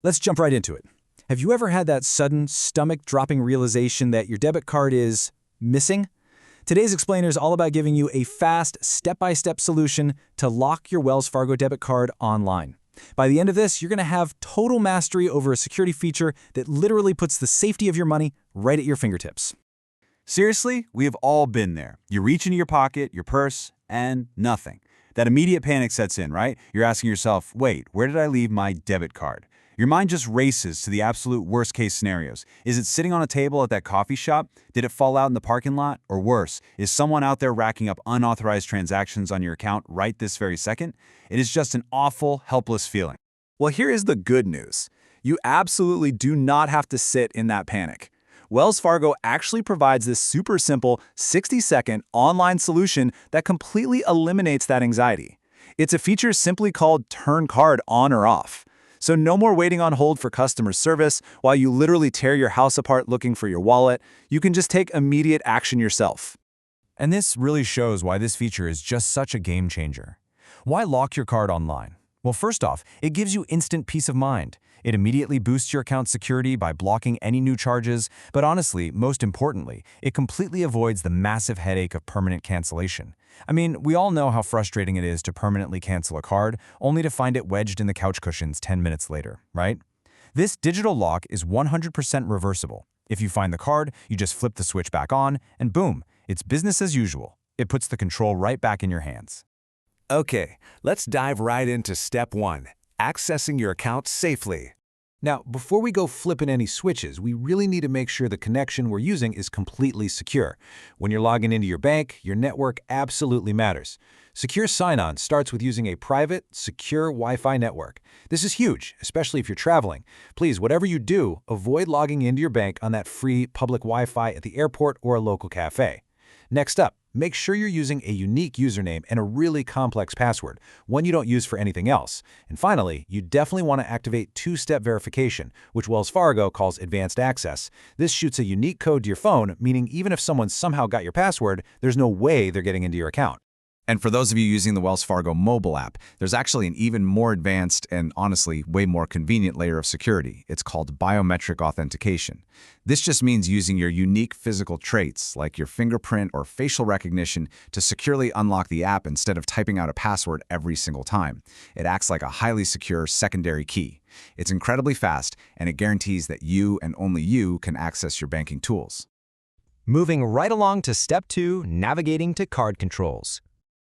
Let's jump right into it. Have you ever had that sudden, stomach-dropping realization that your debit card is missing? Today's explainer is all about giving you a fast, step-by-step solution to lock your Wells Fargo debit card online. By the end of this, you're going to have total mastery over a security feature that literally puts the safety of your money right at your fingertips. Seriously, we have all been there. You reach into your pocket, your purse, and nothing. That immediate panic sets in, right? You're asking yourself, wait, where did I leave my debit card? Your mind just races to the absolute worst-case scenarios. Is it sitting on a table at that coffee shop? Did it fall out in the parking lot? Or worse, is someone out there racking up unauthorized transactions on your account right this very second? It is just an awful, helpless feeling. Well, here is the good news. You absolutely do not have to sit in that panic. Wells Fargo actually provides this super simple 60-second online solution that completely eliminates that anxiety. It's a feature simply called Turn Card On or Off. So no more waiting on hold for customer service while you literally tear your house apart looking for your wallet. You can just take immediate action yourself. And this really shows why this feature is just such a game changer. Why lock your card online? Well, first off, it gives you instant peace of mind. It immediately boosts your account's security by blocking any new charges, but honestly, most importantly, it completely avoids the massive headache of permanent cancellation. I mean, we all know how frustrating it is to permanently cancel a card, only to find it wedged in the couch cushions 10 minutes later, right? This digital lock is 100% reversible. If you find the card, you just flip the switch back on, and boom, it's business as usual. It puts the control right back in your hands. Okay, let's dive right into step 1, accessing your account safely. Now, before we go flipping any switches, we really need to make sure the connection we're using is completely secure. When you're logging into your bank, your network absolutely matters. Secure sign-on starts with using a private, secure Wi-Fi network. This is huge, especially if you're traveling. Please, whatever you do, avoid logging into your bank on that free public Wi-Fi at the airport or a local cafe. Next up, make sure you're using a unique username and a really complex password, one you don't use for anything else. And finally, you definitely want to activate two-step verification, which Wells Fargo calls advanced access. This shoots a unique code to your phone, meaning even if someone somehow got your password, there's no way they're getting into your account. And for those of you using the Wells Fargo mobile app, there's actually an even more advanced and honestly way more convenient layer of security. It's called biometric authentication. This just means using your unique physical traits, like your fingerprint or facial recognition, to securely unlock the app instead of typing out a password every single time. It acts like a highly secure secondary key. It's incredibly fast, and it guarantees that you and only you can access your banking tools. Moving right along to step 2, navigating to card controls.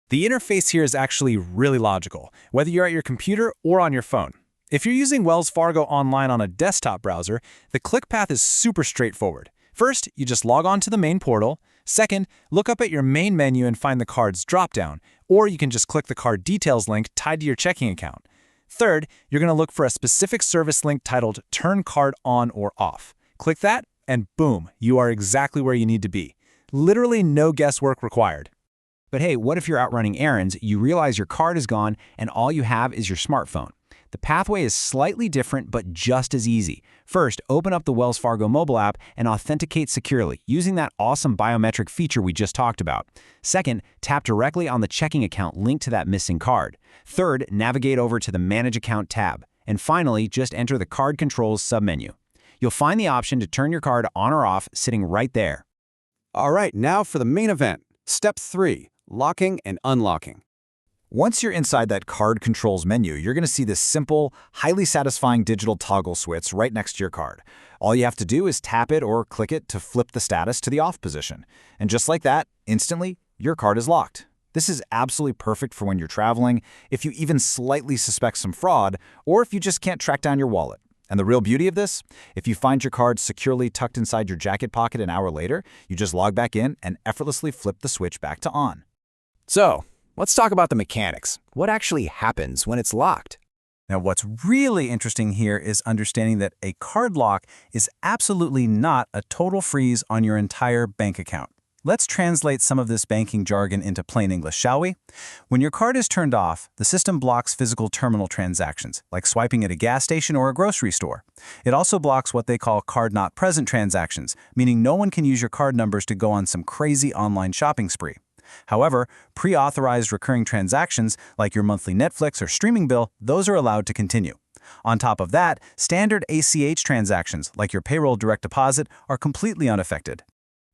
The interface here is actually really logical, whether you're at your computer or on your phone. If you're using Wells Fargo Online on a desktop browser, the click path is super straightforward. First, you just log on to the main portal. Second, look up at your main menu and find the Cards dropdown, or you can just click the card details link tied to your checking account. Third, you're going to look for a specific service link titled Turn Card On or Off. Click that, and boom, you are exactly where you need to be. Literally no guesswork required. But hey, what if you're out running errands, you realize your card is gone, and all you have is your smartphone? The pathway is slightly different, but just as easy. First, open up the Wells Fargo mobile app and authenticate securely using that awesome biometric feature we just talked about. Second, tap directly on the checking account linked to that missing card. Third, navigate over to the Manage Account tab. And finally, just enter the Card Controls submenu. You'll find the option to turn your card on or off sitting right there. All right, now for the main event. Step 3. Locking and unlocking. Once you're inside that card controls menu, you're going to see this simple, highly satisfying digital toggle switch right next to your card. All you have to do is tap it or click it to flip the status to the off position. And just like that, instantly, your card is locked. This is absolutely perfect for when you're traveling, if you even slightly suspect some fraud, or if you just can't track down your wallet. And the real beauty of this? If you find your card securely tucked inside your jacket pocket an hour later, you just log back in and effortlessly flip the switch back to on. So, let's talk about the mechanics. What actually happens when it's locked? Now, what's really interesting here is understanding that a card lock is absolutely not a total freeze on your entire bank account. Let's translate some of this banking jargon into plain English, shall we? When your card is turned off, the system blocks physical terminal transactions, like swiping at a gas station or a grocery store. It also blocks what they call card not present transactions, meaning no one can use your card numbers to go on some crazy online shopping spree. However, pre-authorized recurring transactions, like your monthly Netflix or streaming bill, those are allowed to continue. On top of that, standard ACH transactions, like your payroll direct deposit, are completely unaffected.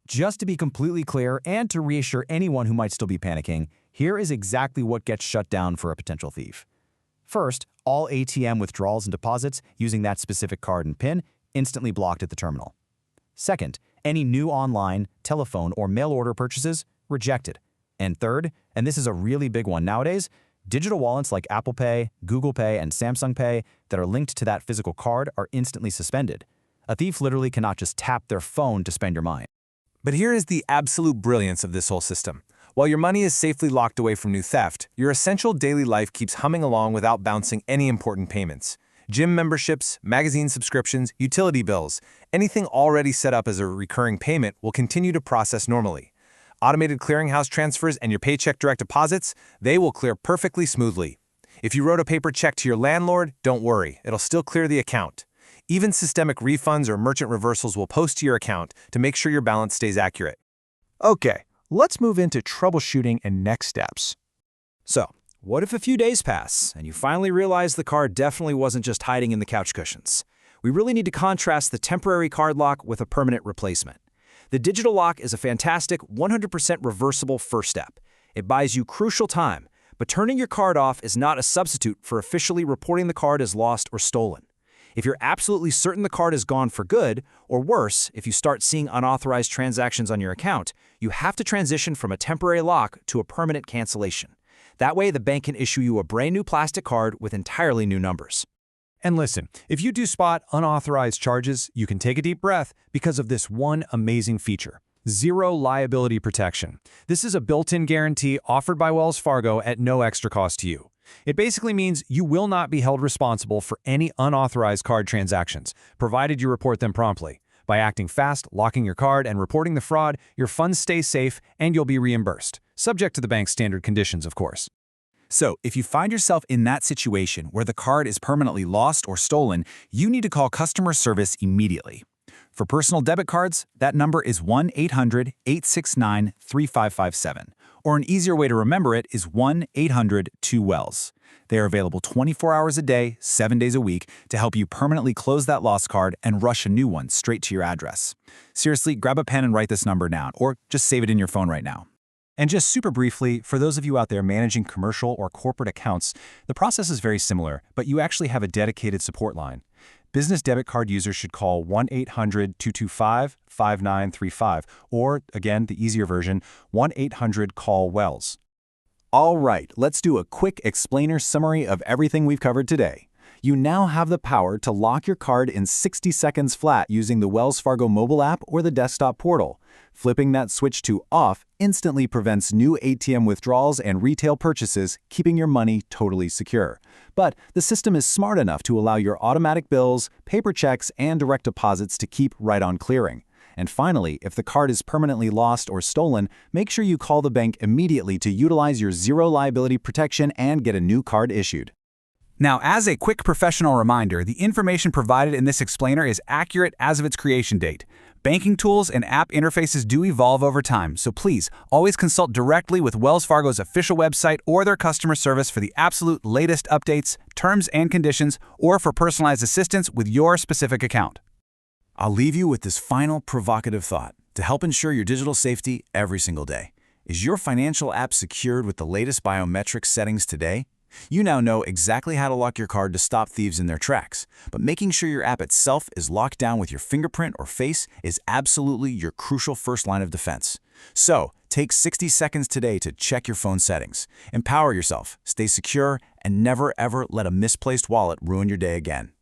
Just to be completely clear and to reassure anyone who might still be panicking, here is exactly what gets shut down for a potential thief. First, all ATM withdrawals and deposits using that specific card and PIN instantly blocked at the terminal. Second, any new online, telephone, or mail order purchases rejected. And third, and this is a really big one nowadays, digital wallets like Apple Pay, Google Pay, and Samsung Pay that are linked to that physical card are instantly suspended. A thief literally cannot just tap their phone to spend your money. But here is the absolute brilliance of this whole system. While your money is safely locked away from new theft, your essential daily life keeps humming along without bouncing any important payments. Gym memberships, magazine subscriptions, utility bills, anything already set up as a recurring payment will continue to process normally. Automated clearinghouse transfers and your paycheck direct deposits, they will clear perfectly smoothly. If you wrote a paper check to your landlord, don't worry, it'll still clear the account. Even systemic refunds or merchant reversals will post to your account to make sure your balance stays accurate. Okay, let's move into troubleshooting and next steps. So, what if a few days pass and you finally realize the card definitely wasn't just hiding in the couch cushions? We really need to contrast the temporary card lock with a permanent replacement. The digital lock is a fantastic 100% reversible first step. It buys you crucial time, but turning your card off is not a substitute for officially reporting the card as lost or stolen. If you're absolutely certain the card is gone for good, or worse, if you start seeing unauthorized transactions on your account, you have to transition from a temporary lock to a permanent cancellation. That way, the bank can issue you a brand new plastic card with entirely new numbers. And listen, if you do spot unauthorized charges, you can take a deep breath because of this one amazing feature: zero liability protection. This is a built-in guarantee offered by Wells Fargo at no extra cost to you. It basically means you will not be held responsible for any unauthorized card transactions, provided you report them promptly. By acting fast, locking your card, and reporting the fraud, your funds stay safe and you'll be reimbursed, subject to the bank's standard conditions, of course. So, if you find yourself in that situation where the card is permanently lost or stolen, you need to call customer service immediately. For personal debit cards, that number is 1-800-869-3557, or an easier way to remember it is 1-800-2-WELLS. They are available 24 hours a day, 7 days a week, to help you permanently close that lost card and rush a new one straight to your address. Seriously, grab a pen and write this number down, or just save it in your phone right now. And just super briefly, for those of you out there managing commercial or corporate accounts, the process is very similar, but you actually have a dedicated support line. Business debit card users should call 1-800-225-5935, or, again, the easier version, 1-800-CALL-WELLS. All right, let's do a quick explainer summary of everything we've covered today. You now have the power to lock your card in 60 seconds flat using the Wells Fargo mobile app or the desktop portal. Flipping that switch to off instantly prevents new ATM withdrawals and retail purchases, keeping your money totally secure. But the system is smart enough to allow your automatic bills, paper checks, and direct deposits to keep right on clearing. And finally, if the card is permanently lost or stolen, make sure you call the bank immediately to utilize your zero liability protection and get a new card issued. Now, as a quick professional reminder, the information provided in this explainer is accurate as of its creation date. Banking tools and app interfaces do evolve over time, so please always consult directly with Wells Fargo's official website or their customer service for the absolute latest updates, terms and conditions, or for personalized assistance with your specific account. I'll leave you with this final provocative thought to help ensure your digital safety every single day. Is your financial app secured with the latest biometric settings today? You now know exactly how to lock your card to stop thieves in their tracks, but making sure your app itself is locked down with your fingerprint or face is absolutely your crucial first line of defense. So, take 60 seconds today to check your phone settings. Empower yourself, stay secure, and never ever let a misplaced wallet ruin your day again.